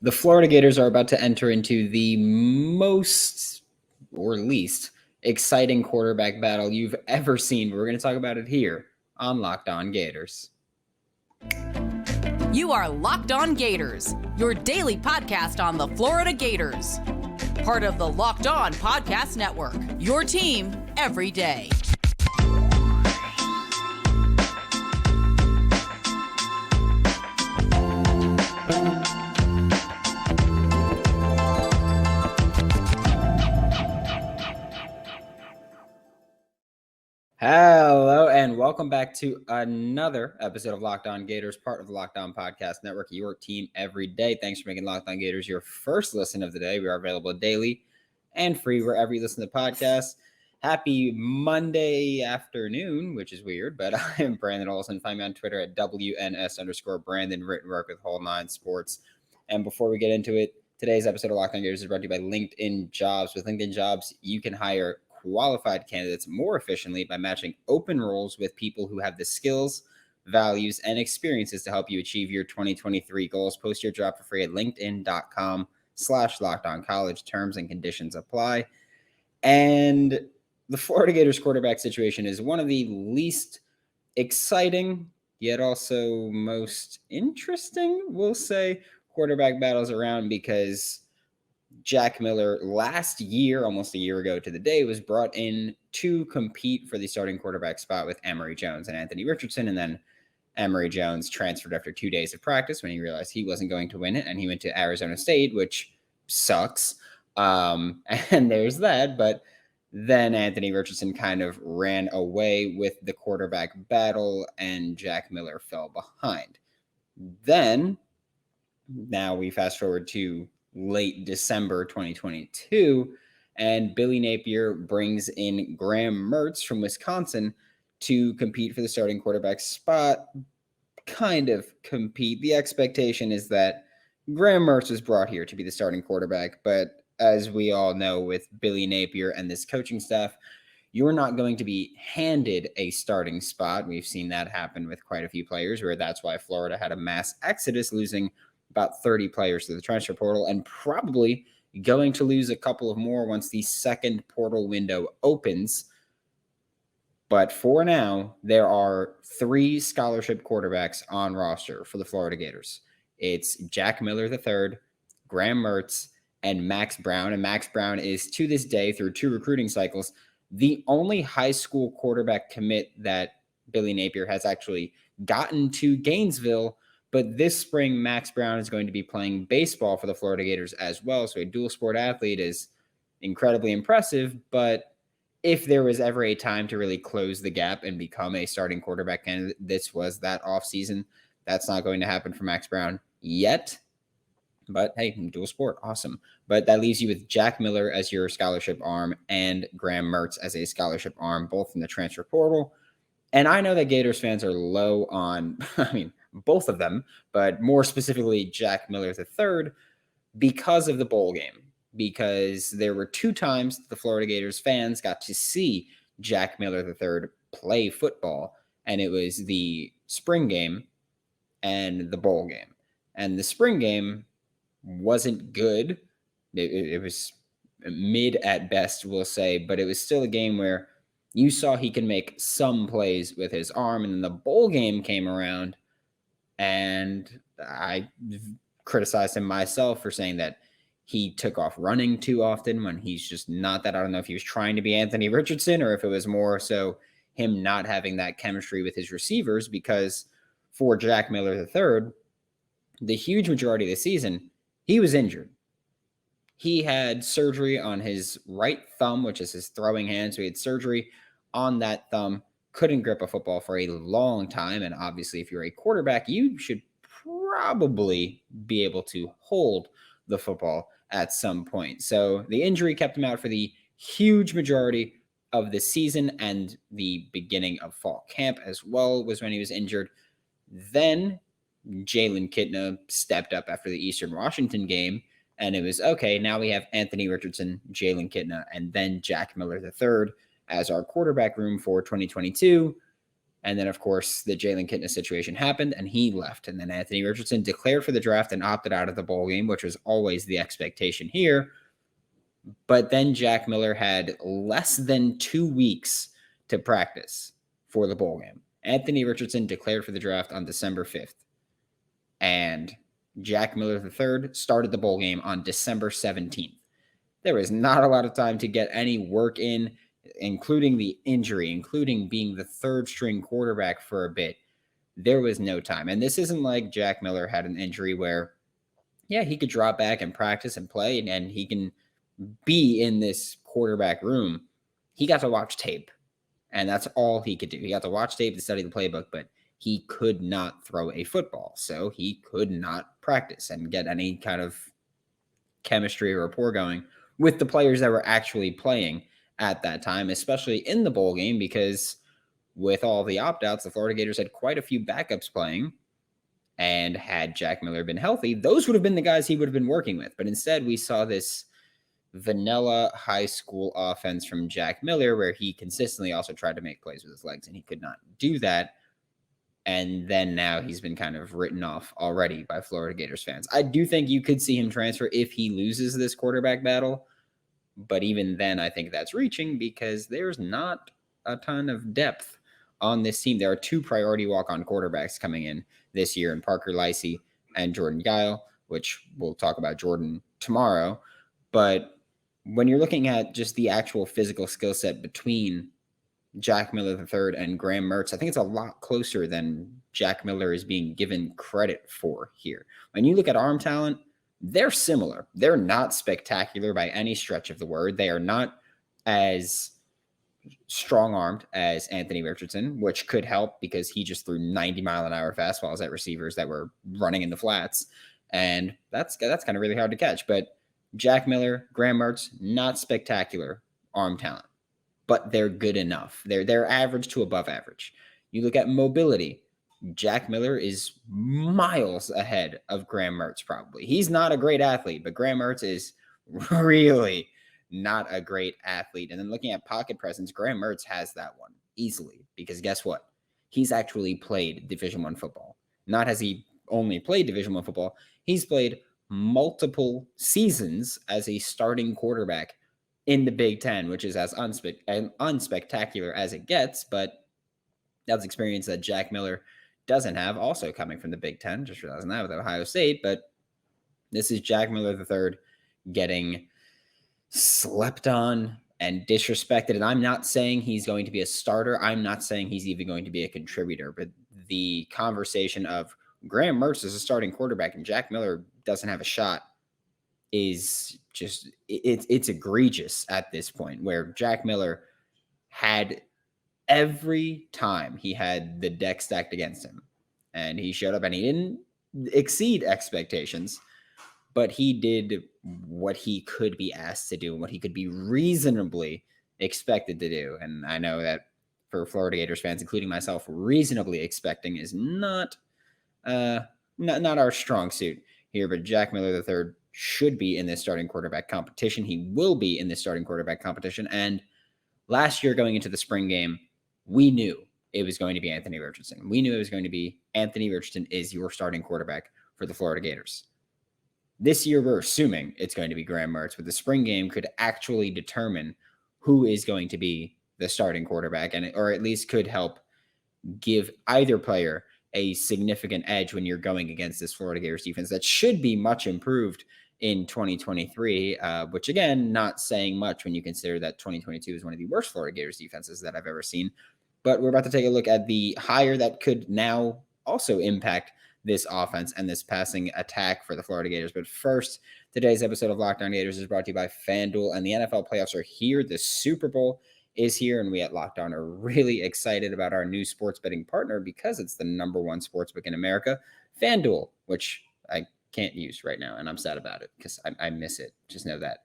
The Florida Gators are about to enter into the most, or least, exciting quarterback battle you've ever seen. We're going to talk about it here on Locked On Gators. You are Locked On Gators, your daily podcast on the Florida Gators. Part of the Locked On Podcast Network, your team every day. Hello, and welcome back to another episode of Locked On Gators, part of the Locked On Podcast Network, your team every day. Thanks for making Locked On Gators your first listen of the day. We are available daily and free wherever you listen to podcasts. Happy Monday afternoon, which is weird, but I am Brandon Olson. Find me on Twitter at WNS_Brandon, written work with Whole Nine Sports. And before we get into it, today's episode of Locked On Gators is brought to you by LinkedIn Jobs. With LinkedIn Jobs, you can hire qualified candidates more efficiently by matching open roles with people who have the skills, values, and experiences to help you achieve your 2023 goals. Post your job for free at linkedin.com/lockedoncollege. Terms and conditions apply. And the Florida Gators quarterback situation is one of the least exciting, yet also most interesting, we'll say, quarterback battles around, because Jack Miller last year, almost a year ago to the day, was brought in to compete for the starting quarterback spot with Emory Jones and Anthony Richardson. And then Emory Jones transferred after 2 days of practice when he realized he wasn't going to win it. And he went to Arizona State, which sucks. And there's that. But then Anthony Richardson kind of ran away with the quarterback battle and Jack Miller fell behind. Then, now we fast forward to late December 2022, and Billy Napier brings in Graham Mertz from Wisconsin to compete for the starting quarterback spot. Kind of compete. The expectation is that Graham Mertz was brought here to be the starting quarterback, but as we all know, with Billy Napier and this coaching staff, you're not going to be handed a starting spot. We've seen that happen with quite a few players, where that's why Florida had a mass exodus, losing about 30 players to the transfer portal, and probably going to lose a couple of more once the second portal window opens. But for now, there are 3 scholarship quarterbacks on roster for the Florida Gators. It's Jack Miller III, Graham Mertz, and Max Brown. And Max Brown is, to this day, through 2 recruiting cycles, the only high school quarterback commit that Billy Napier has actually gotten to Gainesville. But this spring, Max Brown is going to be playing baseball for the Florida Gators as well. So a dual sport athlete is incredibly impressive. But if there was ever a time to really close the gap and become a starting quarterback candidate, this was that offseason. That's not going to happen for Max Brown yet. But hey, dual sport, awesome. But that leaves you with Jack Miller as your scholarship arm and Graham Mertz as a scholarship arm, both in the transfer portal. And I know that Gators fans are low on, both of them, but more specifically Jack Miller III, because of the bowl game. Because there were 2 times the Florida Gators fans got to see Jack Miller III play football, and it was the spring game and the bowl game. And the spring game wasn't good. It was mid at best, we'll say, but it was still a game where you saw he can make some plays with his arm. And then the bowl game came around, and I criticized him myself for saying that he took off running too often when he's just not that. I don't know if he was trying to be Anthony Richardson or if it was more so him not having that chemistry with his receivers, because for Jack Miller III, the huge majority of the season, he was injured. He had surgery on his right thumb, which is his throwing hand. So he had surgery on that thumb, couldn't grip a football for a long time. And obviously, if you're a quarterback, you should probably be able to hold the football at some point. So the injury kept him out for the huge majority of the season, and the beginning of fall camp as well was when he was injured. Then Jalen Kitna stepped up after the Eastern Washington game, and it was, okay, now we have Anthony Richardson, Jalen Kitna, and then Jack Miller III as our quarterback room for 2022. And then, of course, the Jalen Kitna situation happened, and he left. And then Anthony Richardson declared for the draft and opted out of the bowl game, which was always the expectation here. But then Jack Miller had less than 2 weeks to practice for the bowl game. Anthony Richardson declared for the draft on December 5th. And Jack Miller III started the bowl game on December 17th. There was not a lot of time to get any work in, including the injury, including being the third string quarterback for a bit. There was no time. And this isn't like Jack Miller had an injury where, yeah, he could drop back and practice and play and he can be in this quarterback room. He got to watch tape, and that's all he could do. He got to watch tape to study the playbook, but he could not throw a football. So he could not practice and get any kind of chemistry or rapport going with the players that were actually playing at that time, especially in the bowl game, because with all the opt-outs, the Florida Gators had quite a few backups playing. And had Jack Miller been healthy, those would have been the guys he would have been working with. But instead, we saw this vanilla high school offense from Jack Miller, where he consistently also tried to make plays with his legs, and he could not do that. And then now he's been kind of written off already by Florida Gators fans. I do think you could see him transfer if he loses this quarterback battle. But even then, I think that's reaching because there's not a ton of depth on this team. There are 2 priority walk-on quarterbacks coming in this year in Parker Lysy and Jordan Guile, which we'll talk about Jordan tomorrow. But when you're looking at just the actual physical skill set between Jack Miller III and Graham Mertz, I think it's a lot closer than Jack Miller is being given credit for here. When you look at arm talent, they're similar. They're not spectacular by any stretch of the word. They are not as strong-armed as Anthony Richardson, which could help because he just threw 90-mile-an-hour fastballs at receivers that were running in the flats, and that's kind of really hard to catch. But Jack Miller, Graham Mertz, not spectacular arm talent, but they're good enough. They're average to above average. You look at mobility, Jack Miller is miles ahead of Graham Mertz probably. He's not a great athlete, but Graham Mertz is really not a great athlete. And then looking at pocket presence, Graham Mertz has that one easily because guess what? He's actually played Division I football. Not has he only played Division I football, he's played multiple seasons as a starting quarterback in the Big Ten, which is as unspectacular as it gets, but that's experience that Jack Miller doesn't have, also coming from the Big Ten, just realizing that with Ohio State. But this is Jack Miller III getting slept on and disrespected. And I'm not saying he's going to be a starter. I'm not saying he's even going to be a contributor. But the conversation of Graham Mertz is a starting quarterback and Jack Miller doesn't have a shot is just, it's egregious at this point, where Jack Miller had every time he had the deck stacked against him and he showed up and he didn't exceed expectations, but he did what he could be asked to do and what he could be reasonably expected to do. And I know that for Florida Gators fans, including myself, reasonably expecting is not our strong suit here, but Jack Miller III should be in this starting quarterback competition. He will be in this starting quarterback competition. And last year going into the spring game, we knew it was going to be Anthony Richardson. We knew it was going to be Anthony Richardson is your starting quarterback for the Florida Gators. This year, we're assuming it's going to be Graham Mertz, but the spring game could actually determine who is going to be the starting quarterback, or at least could help give either player a significant edge when you're going against this Florida Gators defense that should be much improved in 2023, which again, not saying much when you consider that 2022 is one of the worst Florida Gators defenses that I've ever seen. But we're about to take a look at the hire that could now also impact this offense and this passing attack for the Florida Gators. But first, today's episode of Locked On Gators is brought to you by FanDuel, and the NFL playoffs are here. The Super Bowl is here, and we at Locked On are really excited about our new sports betting partner because it's the #1 sportsbook in America, FanDuel, which I can't use right now, and I'm sad about it because I miss it. Just know that.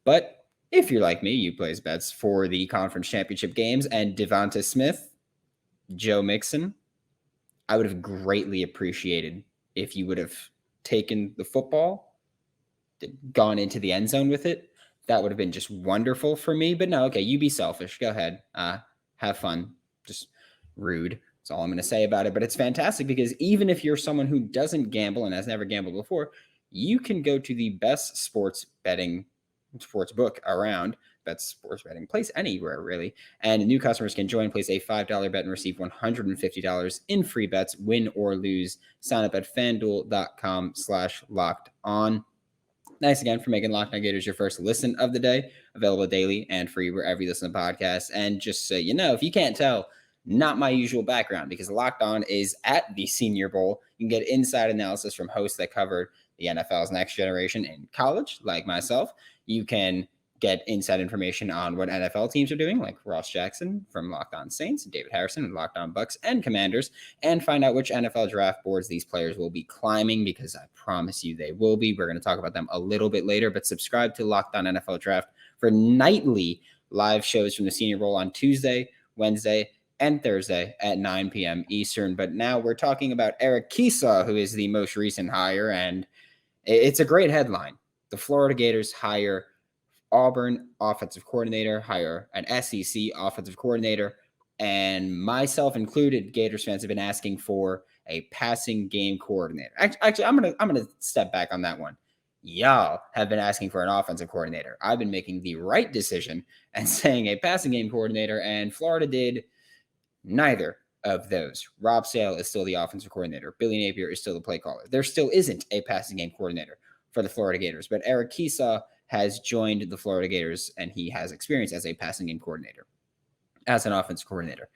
But if you're like me, you place bets for the conference championship games and Devonta Smith, Joe Mixon, I would have greatly appreciated if you would have taken the football, gone into the end zone with it. That would have been just wonderful for me. But no, okay, you be selfish. Go ahead. Have fun. Just rude. That's all I'm going to say about it. But it's fantastic because even if you're someone who doesn't gamble and has never gambled before, you can go to the best sports book around. Best sports betting place anywhere, really. And new customers can join, place a $5 bet, and receive $150 in free bets, win or lose. Sign up at FanDuel.com/locked-on. Thanks again for making Locked On Gators your first listen of the day. Available daily and free wherever you listen to podcasts. And just so you know, if you can't tell, not my usual background, because Locked On is at the Senior Bowl. You can get inside analysis from hosts that covered the NFL's next generation in college, like myself. You can get inside information on what NFL teams are doing, like Ross Jackson from Locked On Saints, David Harrison from Locked On Bucks and Commanders, and find out which NFL draft boards these players will be climbing, because I promise you they will be. We're going to talk about them a little bit later, but subscribe to Locked On NFL Draft for nightly live shows from the Senior Bowl on Tuesday, Wednesday, and Thursday at 9 p.m. Eastern. But now we're talking about Eric Kiesau, who is the most recent hire, and it's a great headline. The Florida Gators hire Auburn offensive coordinator, hire an SEC offensive coordinator, and myself included, Gators fans have been asking for a passing game coordinator. Actually, I'm gonna step back on that one. Y'all have been asking for an offensive coordinator. I've been making the right decision and saying a passing game coordinator, and Florida did neither of those. Rob Sale is still the offensive coordinator. Billy Napier is still the play caller. There still isn't a passing game coordinator for the Florida Gators, but Eric Kiesau has joined the Florida Gators, and he has experience as a passing game coordinator, as an offensive coordinator,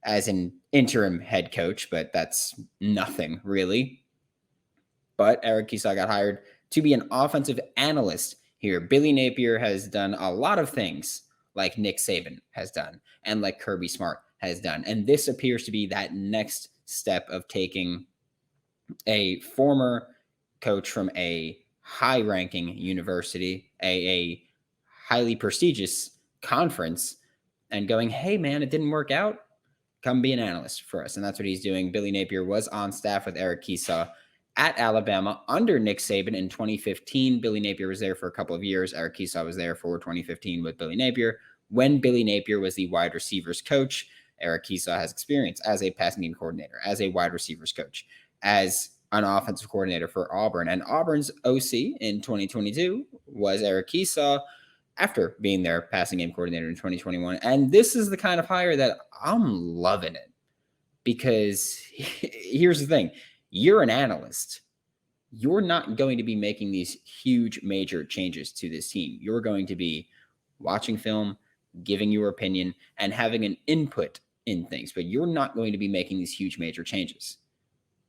as an interim head coach, but that's nothing really. But Eric Kiesau got hired to be an offensive analyst here. Billy Napier has done a lot of things like Nick Saban has done and like Kirby Smart has done. And this appears to be that next step of taking a former coach from a high-ranking university, a highly prestigious conference, and going, hey, man, it didn't work out. Come be an analyst for us. And that's what he's doing. Billy Napier was on staff with Eric Kiesau at Alabama under Nick Saban in 2015. Billy Napier was there for a couple of years. Eric Kiesau was there for 2015 with Billy Napier. When Billy Napier was the wide receivers coach, Eric Kiesau has experience as a passing game coordinator, as a wide receivers coach, as an offensive coordinator for Auburn. And Auburn's OC in 2022 was Eric Kiesau, after being their passing game coordinator in 2021. And this is the kind of hire that I'm loving it, because here's the thing. You're an analyst. You're not going to be making these huge major changes to this team. You're going to be watching film, giving your opinion, and having an input in things, but you're not going to be making these huge major changes.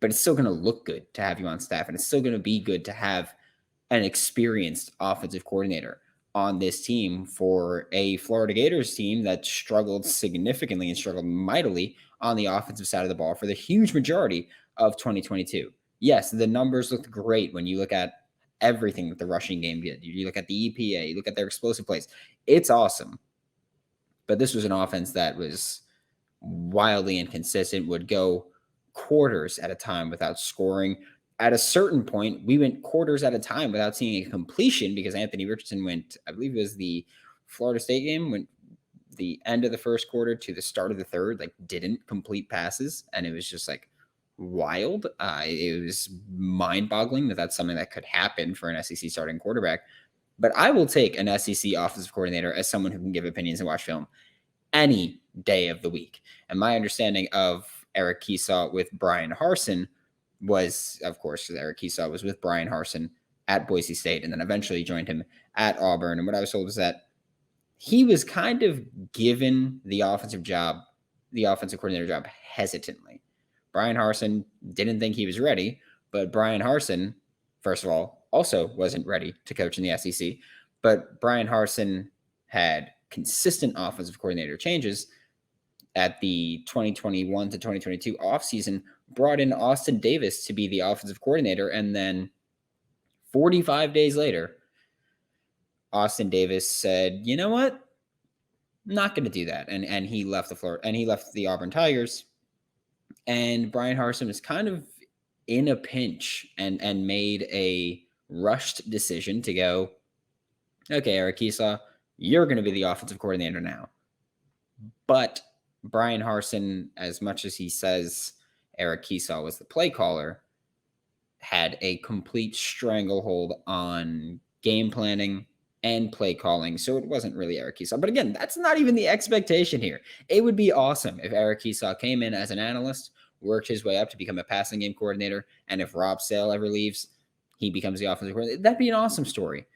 But it's still going to look good to have you on staff, and it's still going to be good to have an experienced offensive coordinator on this team for a Florida Gators team that struggled significantly and struggled mightily on the offensive side of the ball for the huge majority of 2022. Yes, the numbers looked great when you look at everything that the rushing game did. You look at the EPA, you look at their explosive plays. It's awesome. But this was an offense that was wildly inconsistent, would go quarters at a time without scoring. At a certain point, we went quarters at a time without seeing a completion, because Anthony Richardson went, I believe it was the Florida State game, went the end of the first quarter to the start of the third, like didn't complete passes. And it was just like wild. It was mind-boggling that that's something that could happen for an SEC starting quarterback. But I will take an SEC offensive coordinator as someone who can give opinions and watch film any day of the week. And my understanding of Eric Kiesau with Brian Harsin was, of course, Eric Kiesau was with Brian Harsin at Boise State and then eventually joined him at Auburn. And what I was told was that he was kind of given the offensive coordinator job hesitantly. Brian Harsin didn't think he was ready, but Brian Harsin, first of all, also wasn't ready to coach in the SEC. But Brian Harsin had consistent offensive coordinator changes at the 2021 to 2022 offseason, brought in Austin Davis to be the offensive coordinator. And then 45 days later, Austin Davis said, you know what? I'm not going to do that. And he left the floor, and he left the Auburn Tigers. And Brian Harsin was kind of in a pinch and made a rushed decision to go, okay, Eric Kiesau, you're going to be the offensive coordinator now. But Brian Harsin, as much as he says Eric Kiesau was the play caller, had a complete stranglehold on game planning and play calling. So it wasn't really Eric Kiesau. But again, that's not even the expectation here. It would be awesome if Eric Kiesau came in as an analyst, worked his way up to become a passing game coordinator, and if Rob Sale ever leaves, he becomes the offensive coordinator. That'd be an awesome story.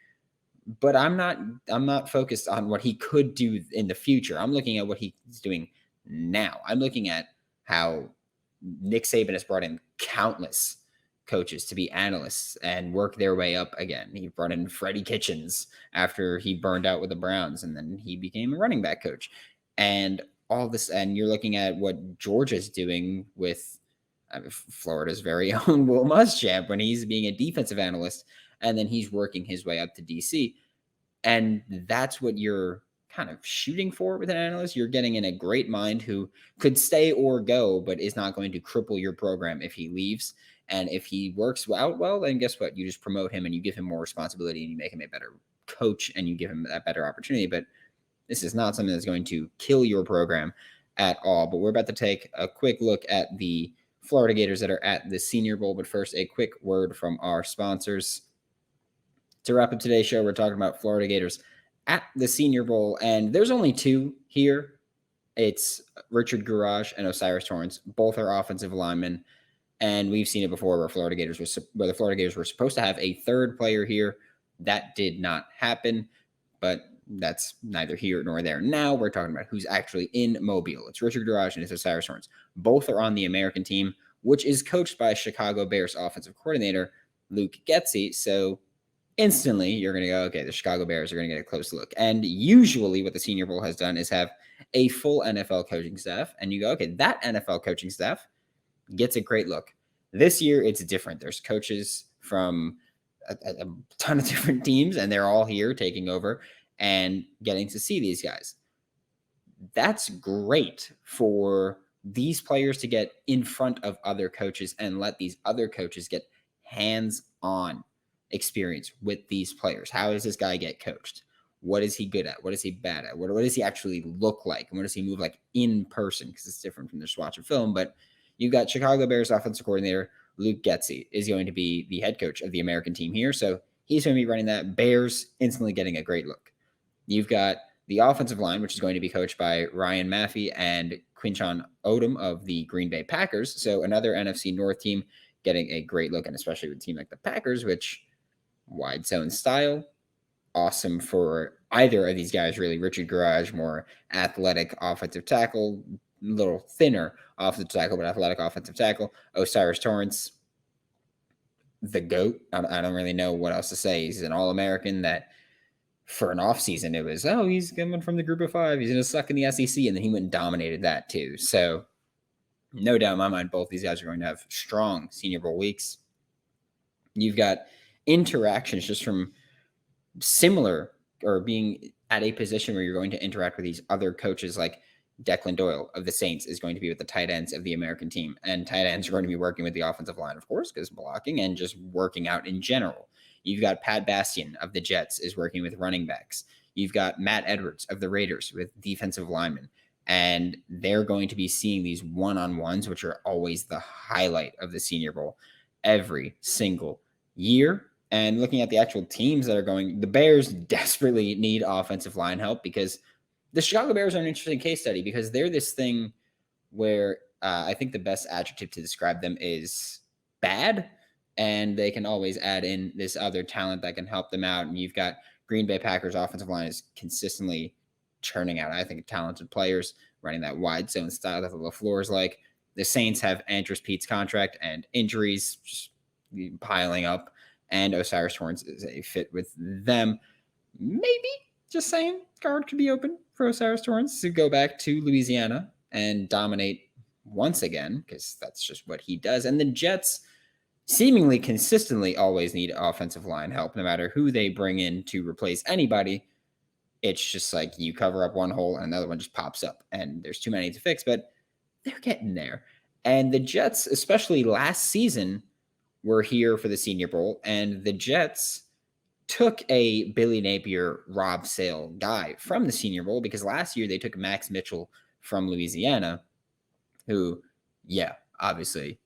But I'm not focused on what he could do in the future. I'm looking at what he's doing now. I'm looking at how Nick Saban has brought in countless coaches to be analysts and work their way up again. He brought in Freddie Kitchens after he burned out with the Browns, and then he became a running back coach. And all this, and you're looking at what Georgia's doing with Florida's very own Will Muschamp when he's being a defensive analyst, and then he's working his way up to DC. And that's what you're kind of shooting for with an analyst. You're getting in a great mind who could stay or go, but is not going to cripple your program if he leaves. And if he works out well, then guess what? You just promote him and you give him more responsibility and you make him a better coach and you give him that better opportunity. But this is not something that's going to kill your program at all. But we're about to take a quick look at the Florida Gators that are at the Senior Bowl. But first, a quick word from our sponsors. To wrap up today's show, we're talking about Florida Gators at the Senior Bowl. And there's only two here. It's Richard Garage and Osiris Torrance. Both are offensive linemen. And we've seen it before where the Florida Gators were supposed to have a third player here. That did not happen, but that's neither here nor there. Now we're talking about who's actually in Mobile. It's Richard Garage and it's Osiris Torrance. Both are on the American team, which is coached by Chicago Bears offensive coordinator Luke Getsy. So instantly you're going to go, okay, the Chicago Bears are going to get a close look. And usually what the Senior Bowl has done is have a full NFL coaching staff. And you go, okay, that NFL coaching staff gets a great look. This year, it's different. There's coaches from a ton of different teams, and they're all here taking over and getting to see these guys. That's great for these players to get in front of other coaches and let these other coaches get hands-on experience with these players. How does this guy get coached? What is he good at? What is he bad at? What does he actually look like? And what does he move like in person? Because it's different from just watching film, but you've got Chicago Bears offensive coordinator Luke Getsy is going to be the head coach of the American team here. So he's going to be running that. Bears instantly getting a great look. You've got the offensive line, which is going to be coached by Ryan Maffey and Quinchon Odom of the Green Bay Packers. So another NFC North team getting a great look, and especially with a team like the Packers, which wide zone style, awesome for either of these guys, really. Richard Garage, more athletic offensive tackle, a little thinner offensive tackle, but athletic offensive tackle. Osiris Torrance, the GOAT. I don't really know what else to say. He's an All-American that for an offseason, it was, he's coming from the group of five. He's going to suck in the SEC. And then he went and dominated that too. So no doubt in my mind, both these guys are going to have strong Senior Bowl weeks. You've got interactions just from similar or being at a position where you're going to interact with these other coaches like Declan Doyle of the Saints is going to be with the tight ends of the American team. And tight ends are going to be working with the offensive line, of course, because blocking and just working out in general. You've got Pat Bastian of the Jets is working with running backs. You've got Matt Edwards of the Raiders with defensive linemen. And they're going to be seeing these one-on-ones, which are always the highlight of the Senior Bowl every single year. And looking at the actual teams that are going, the Bears desperately need offensive line help because the Chicago Bears are an interesting case study because they're this thing where I think the best adjective to describe them is bad, and they can always add in this other talent that can help them out. And you've got Green Bay Packers offensive line is consistently churning out, I think, talented players running that wide zone style that the LaFleur is like. The Saints have Andrews Pete's contract and injuries just piling up, and Osiris Torrance is a fit with them. Maybe, just saying, guard could be open for Osiris Torrance to go back to Louisiana and dominate once again, because that's just what he does. And the Jets seemingly consistently always need offensive line help, no matter who they bring in to replace anybody. It's just like you cover up one hole and another one just pops up, and there's too many to fix, but they're getting there. And the Jets, especially last season, were here for the Senior Bowl, and the Jets took a Billy Napier, Rob Sale guy from the Senior Bowl because last year they took Max Mitchell from Louisiana, who, yeah, obviously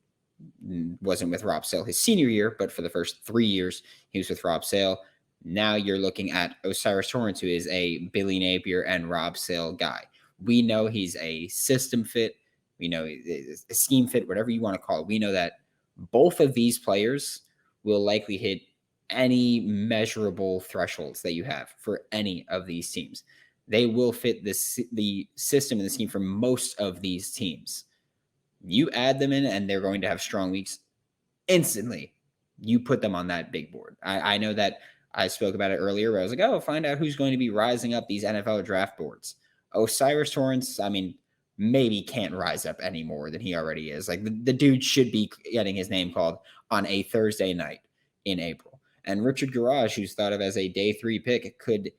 wasn't with Rob Sale his senior year, but for the first 3 years, he was with Rob Sale. Now you're looking at O'Cyrus Torrence, who is a Billy Napier and Rob Sale guy. We know he's a system fit. We know a scheme fit, whatever you want to call it. We know that both of these players will likely hit any measurable thresholds that you have for any of these teams. They will fit the system and the scheme for most of these teams. You add them in and they're going to have strong weeks instantly. You put them on that big board. I know that I spoke about it earlier where I was like, oh, find out who's going to be rising up these NFL draft boards. O'Cyrus Torrence, I mean, maybe can't rise up any more than he already is. Like the dude should be getting his name called on a Thursday night in April. And Richard Garage, who's thought of as a day 3 pick, could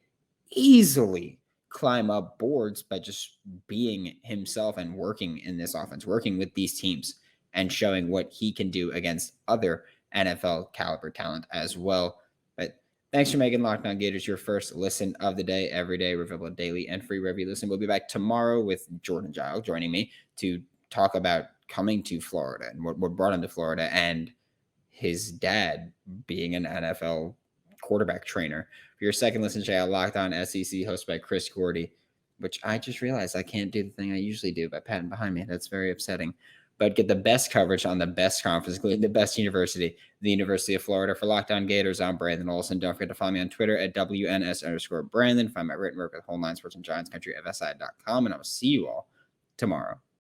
easily climb up boards by just being himself and working in this offense, working with these teams and showing what he can do against other NFL caliber talent as well. But thanks for making Locked On Gators your first listen of the day. Every day, we're available daily and free wherever you listen. We'll be back tomorrow with Jordan Giles joining me to talk about coming to Florida and what brought him to Florida and his dad being an NFL quarterback trainer. For your second listen, check out Locked On SEC, hosted by Chris Gordy, which I just realized I can't do the thing I usually do by patting behind me. That's very upsetting. But get the best coverage on the best conference, including the best university, the University of Florida. For Locked On Gators, I'm Brandon Olson. Don't forget to follow me on Twitter at WNS_Brandon. Find my written work at Whole Nine Sports and Giants Country FSI.com. And I will see you all tomorrow.